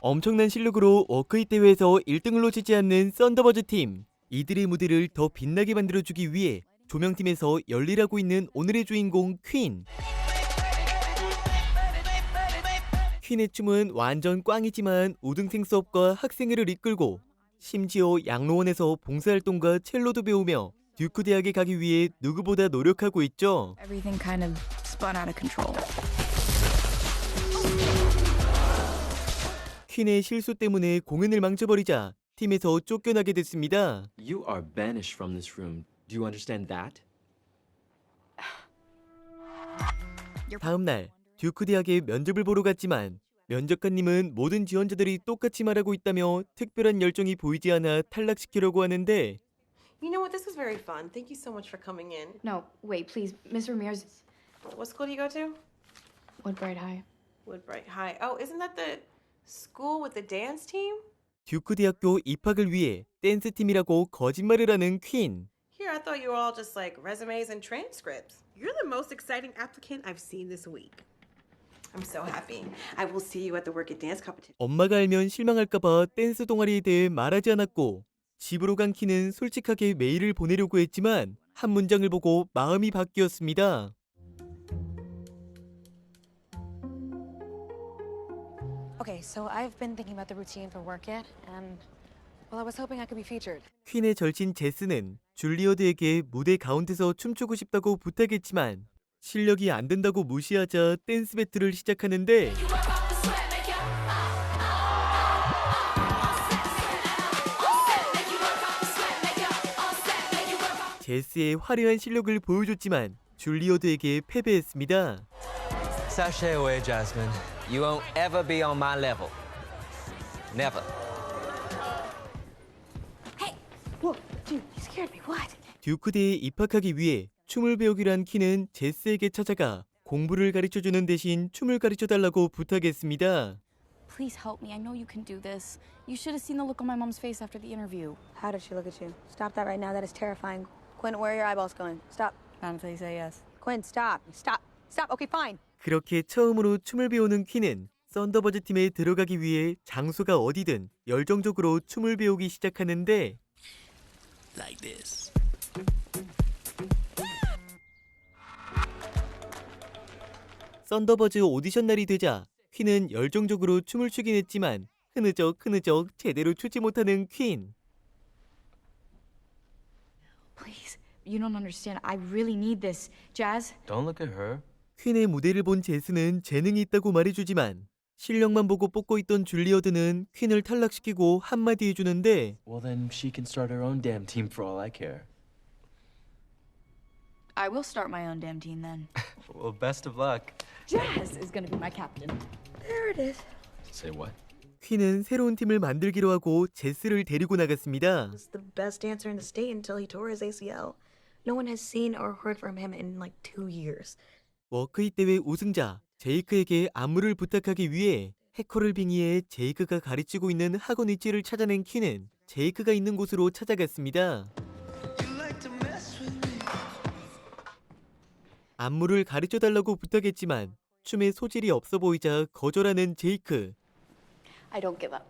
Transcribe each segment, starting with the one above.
엄청난 실력으로 워크잇 대회에서 1등을 놓치지 않는 썬더버즈 팀. 이들의 무대를 더 빛나게 만들어주기 위해 조명팀에서 열일하고 있는 오늘의 주인공 퀸. 퀸의 춤은 완전 꽝이지만 우등생 수업과 학생회를 이끌고 심지어 양로원에서 봉사활동과 첼로도 배우며 듀크 대학에 가기 위해 누구보다 노력하고 있죠. Everything kind of spun out of control. 퀸의 실수 때문에 공연을 망쳐버리자 팀에서 쫓겨나게 됐습니다. You are banished from this room. Do you understand that? 다음 날 듀크 대학에 면접을 보러 갔지만 면접관님은 모든 지원자들이 똑같이 말하고 있다며 특별한 열정이 보이지 않아 탈락시키려고 하는데 You know what? This was very fun. Thank you so much for coming in. No, wait, please, Miss Ramirez. What school do you go to? Woodbright High. Woodbright High. Oh, isn't that the school with the dance team? 듀크 대학교 입학을 위해 댄스팀이라고 거짓말을 하는 퀸. Here, I thought you were all just like resumes and transcripts. You're the most exciting applicant I've seen this week. I'm so happy. I will see you at the Work It Dance competition. 엄마가 알면 실망할까봐 댄스 동아리에 대해 말하지 않았고 집으로 간 퀸은 솔직하게 메일을 보내려고 했지만 한 문장을 보고 마음이 바뀌었습니다. Okay, so I've been thinking about the routine for Work It, and well, I was hoping I could be featured. 퀸의 절친 제스는 줄리어드에게 무대 가운데서 춤추고 싶다고 부탁했지만 실력이 안 된다고 무시하자 댄스 배틀을 시작하는데 제스의 화려한 실력을 보여줬지만 줄리어드에게 패배했습니다. Sashay away, Jasmine. You won't ever be on my level. Never. Hey! Whoa, dude, you scared me. What? 듀크대에 입학하기 위해 춤을 배우기로 한 퀸은 제스에게 찾아가 공부를 가르쳐주는 대신 춤을 가르쳐달라고 부탁했습니다. Please help me. I know you can do this. You should have seen the look on my mom's face after the interview. How did she look at you? Stop that right now. That is terrifying. Quinn, where are your eyeballs going? Stop. Not until you say yes. Quinn, stop. Stop. Stop. Okay, fine. 그렇게 처음으로 춤을 배우는 퀸은 썬더버즈 팀에 들어가기 위해 장소가 어디든 열정적으로 춤을 배우기 시작하는데 Like this. 썬더버즈 오디션 날이 되자 퀸은 열정적으로 춤을 추긴 했지만 흐느적 제대로 추지 못하는 퀸. Please, you don't understand. I really need this. Jazz? Don't look at her. 퀸의 무대를 본 제스는 재능이 있다고 말해주지만 실력만 보고 뽑고 있던 줄리어드는 퀸을 탈락시키고 한마디 해주는데 Well, then she can start her own damn team for all I care. I will start my own damn team then. Well, best of luck. Jazz is gonna be my captain. There it is. Say what? 퀸은 새로운 팀을 만들기로 하고 제스를 데리고 나갔습니다. He was the best dancer in the state until he tore his ACL. No one has seen or heard from him in like 2 years. 워크잇 대회 우승자 제이크에게 안무를 부탁하기 위해 해커를 빙의해 제이크가 가르치고 있는 학원 위치를 찾아낸 퀸은 제이크가 있는 곳으로 찾아갔습니다. 안무를 가르쳐달라고 부탁했지만 춤에 소질이 없어 보이자 거절하는 제이크. I don't give up.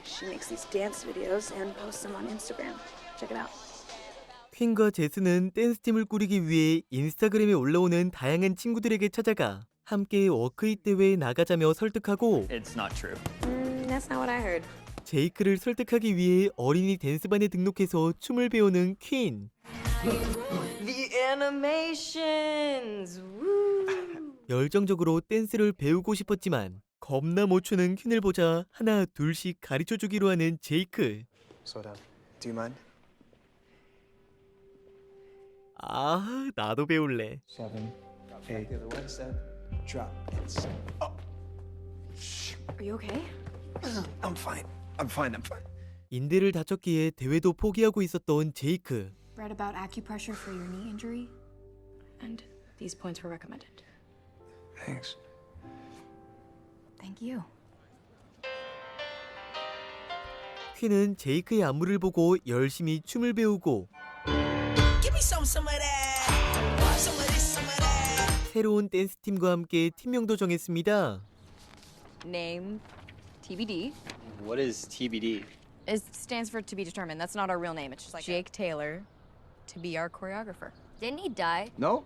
She makes these dance videos and posts them on Instagram. Check it out. 퀸과 제스는 댄스팀을 꾸리기 위해 인스타그램에 올라오는 다양한 친구들에게 찾아가 함께 워크잇 대회에 나가자며 설득하고 It's not true. That's not what I heard. 제이크를 설득하기 위해 어린이 댄스반에 등록해서 춤을 배우는 퀸. The animations. Woo. 열정적으로 댄스를 배우고 싶었지만 겁나 못 추는 퀸을 보자 하나 둘씩 가르쳐주기로 하는 제이크. Slow down. Do you mind? 아, 나도 배울래. 7, 8. The other one. Step. Drop. And step. Oh. Are you okay? I'm fine. I'm fine. I'm fine. 인대를 다쳤기에 대회도 포기하고 있었던 제이크. Read about acupressure for your knee injury? And these points were recommended. Thanks. Thank you. 퀸은 제이크의 안무를 보고 열심히 춤을 배우고 새로운 댄스팀과 함께 팀명도 정했습니다. Name, TBD. What is TBD? It stands for to be determined. That's not our real name. It's just like Jake Taylor to be our choreographer. Didn't he die? No.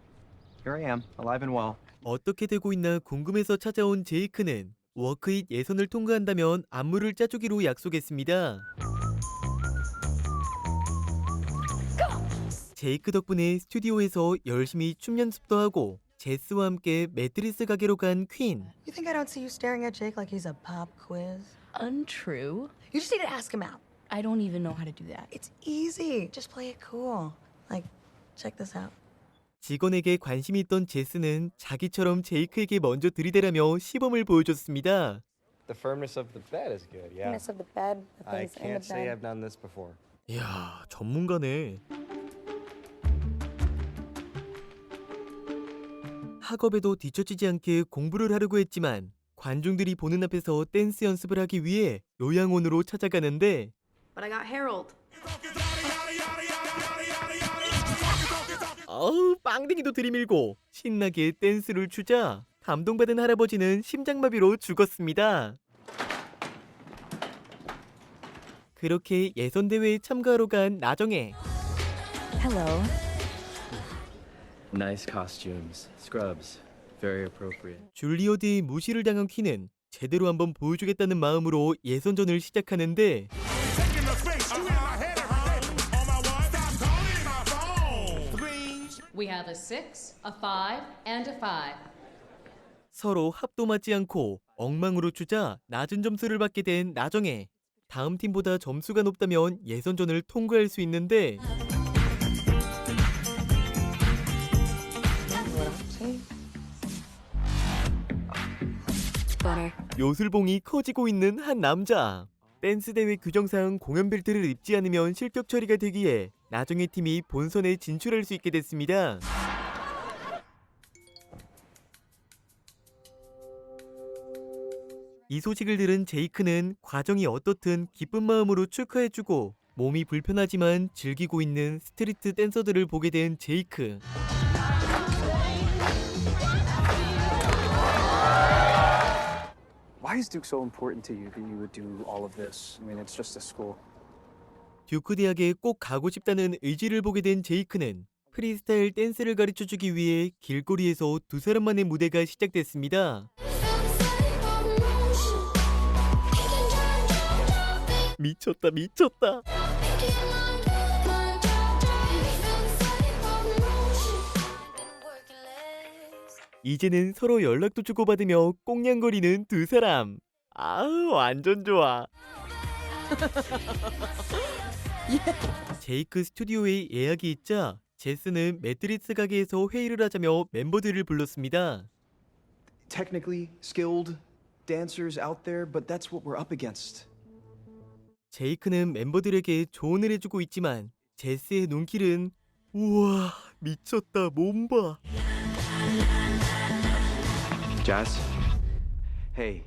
Here I am, alive and well. 어떻게 되고 있나 궁금해서 찾아온 제이크는 워크잇 예선을 통과한다면 안무를 짜주기로 약속했습니다. 제이크 덕분에 스튜디오에서 열심히 춤 연습도 하고 제스와 함께 매트리스 가게로 간 퀸. You think I don't see you staring at Jake like he's a pop quiz? Untrue. You just need to ask him out. I don't even know how to do that. It's easy. Just play it cool. Like, check this out. 직원에게 관심이 있던 제스는 자기처럼 제이크에게 먼저 들이대라며 시범을 보여줬습니다. The firmness of the bed is good, yeah. Of the bed, the I things in the can't say bed. I've done this before. 이야, 전문가네. 학업에도 뒤처지지 않게 공부를 하려고 했지만 관중들이 보는 앞에서 댄스 연습을 하기 위해 요양원으로 찾아가는데 But I got Harold. 어우, 빵댕이도 들이밀고 신나게 댄스를 추자 감동받은 할아버지는 심장마비로 죽었습니다. 그렇게 예선대회에 참가하러 간 나정애. Hello. Nice costumes, scrubs, very appropriate. 줄리어드의 무시를 당한 퀸은 제대로 한번 보여주겠다는 마음으로 예선전을 시작하는데 We have a 6, a 5, and a 5. 서로 합도 맞지 않고 엉망으로 추자 낮은 점수를 받게 된 나정애. 다음 팀보다 점수가 높다면 예선전을 통과할 수 있는데 See? Butter. 요술봉이 커지고 있는 한 남자. 댄스 대회 규정상 공연 벨트를 입지 않으면 실격 처리가 되기에 나정애 팀이 본선에 진출할 수 있게 됐습니다. 이 소식을 들은 제이크는 과정이 어떻든 기쁜 마음으로 축하해주고 몸이 불편하지만 즐기고 있는 스트리트 댄서들을 보게 된 제이크. Why is Duke so important to you that you would do all of this? I mean, it's just a school. 듀크 대학에 꼭 가고 싶다는 의지를 보게 된 제이크는 프리스타일 댄스를 가르쳐주기 위해 길거리에서 두 사람만의 무대가 시작됐습니다. 미쳤다 미쳤다. 이제는 서로 연락도 주고받으며 꽁냥거리는 두 사람. 아우, 완전 좋아. 제이크 스튜디오에 예약이 있자 제스는 매트리스 가게에서 회의를 하자며 멤버들을 불렀습니다. Technically skilled dancers out there, but that's what we're up against. 제이크는 멤버들에게 조언을 해주고 있지만 제스의 눈길은 우와, 미쳤다, 몸 봐. Jazz? Hey.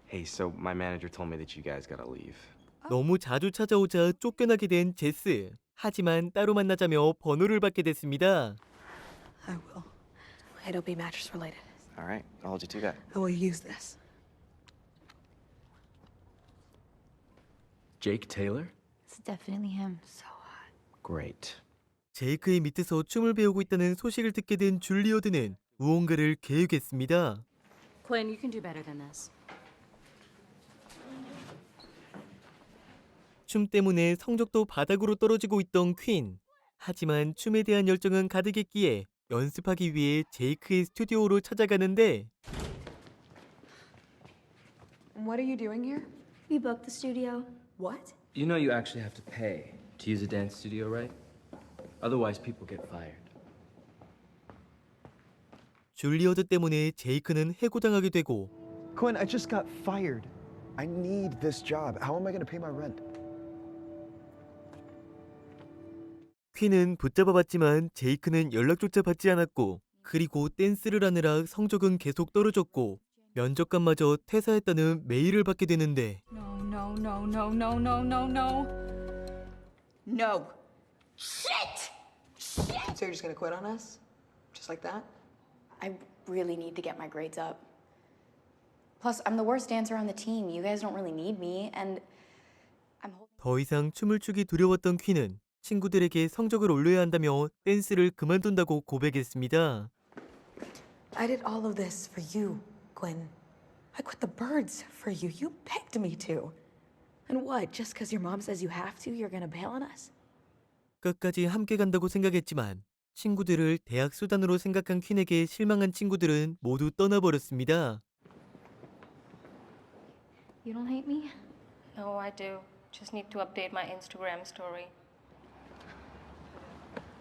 Hey, so my manager told me that you guys gotta leave. 너무 자주 찾아오자 쫓겨나게 된 제스. 하지만 따로 만나자며 번호를 받게 됐습니다. I will. It'll be mattress related. All right, I'll hold you to that. I will use this. Jake Taylor? It's definitely him. So hot. Great. 제이크의 밑에서 춤을 배우고 있다는 소식을 듣게 된 줄리어드는 무언가를 계획했습니다. Quinn, you can do better than this. 춤 때문에 성적도 바닥으로 떨어지고 있던 퀸. 하지만 춤에 대한 열정은 가득했기에 연습하기 위해 제이크의 스튜디오로 찾아가는데 What are you doing here? We booked the studio. What? You know you actually have to pay to use a dance studio, right? Otherwise people get fired. 줄리어드 때문에 제이크는 해고당하게 되고 Quinn, I just got fired. I need this job. How am I going to pay my rent? 퀸은 붙잡아봤지만 제이크는 연락조차 받지 않았고 그리고 댄스를 하느라 성적은 계속 떨어졌고 면접관마저 퇴사했다는 메일을 받게 되는데 No, no, no, no, no, no, no, no. No. Shit! So you're just gonna quit on us? Just like that? I really need to get my grades up. Plus, I'm the worst dancer on the team. You guys don't really need me, and I'm holding. 더 이상 춤을 추기 두려웠던 퀸은 친구들에게 성적을 올려야 한다며 댄스를 그만둔다고 고백했습니다. I did all of this for you, Gwen. I quit the birds for you. You begged me to. And what, just because your mom says you have to, you're gonna bail on us? 끝까지 함께 간다고 생각했지만 친구들을 대학 수단으로 생각한 퀸에게 실망한 친구들은 모두 떠나버렸습니다. You don't hate me? No, I do. Just need to update my Instagram story.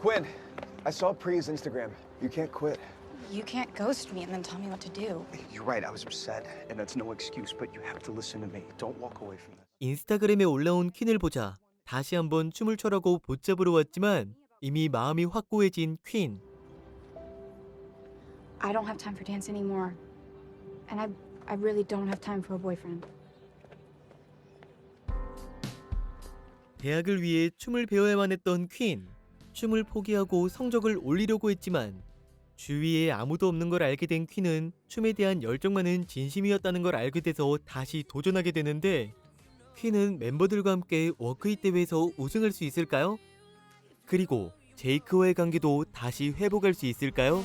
Gwen, I saw Priya's Instagram. You can't quit. You can't ghost me and then tell me what to do. You're right, I was upset, and that's no excuse, but you have to listen to me. Don't walk away from this. 인스타그램에 올라온 퀸을 보자 다시 한번 춤을 춰라고 붙잡으러 왔지만 이미 마음이 확고해진 퀸. I don't have time for dance anymore. And I really don't have time for a boyfriend. 대학을 위해 춤을 배워야만 했던 퀸. 춤을 포기하고 성적을 올리려고 했지만 주위에 아무도 없는 걸 알게 된 퀸은 춤에 대한 열정만은 진심이었다는 걸 알게 돼서 다시 도전하게 되는데 퀸은 멤버들과 함께 워크잇 대회에서 우승할 수 있을까요? 그리고 제이크와의 관계도 다시 회복할 수 있을까요?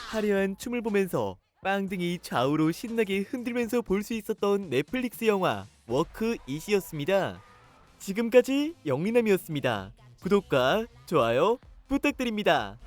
화려한 춤을 보면서 빵등이 좌우로 신나게 흔들면서 볼 수 있었던 넷플릭스 영화 워크잇이었습니다. 지금까지 영리남이었습니다. 구독과 좋아요 부탁드립니다.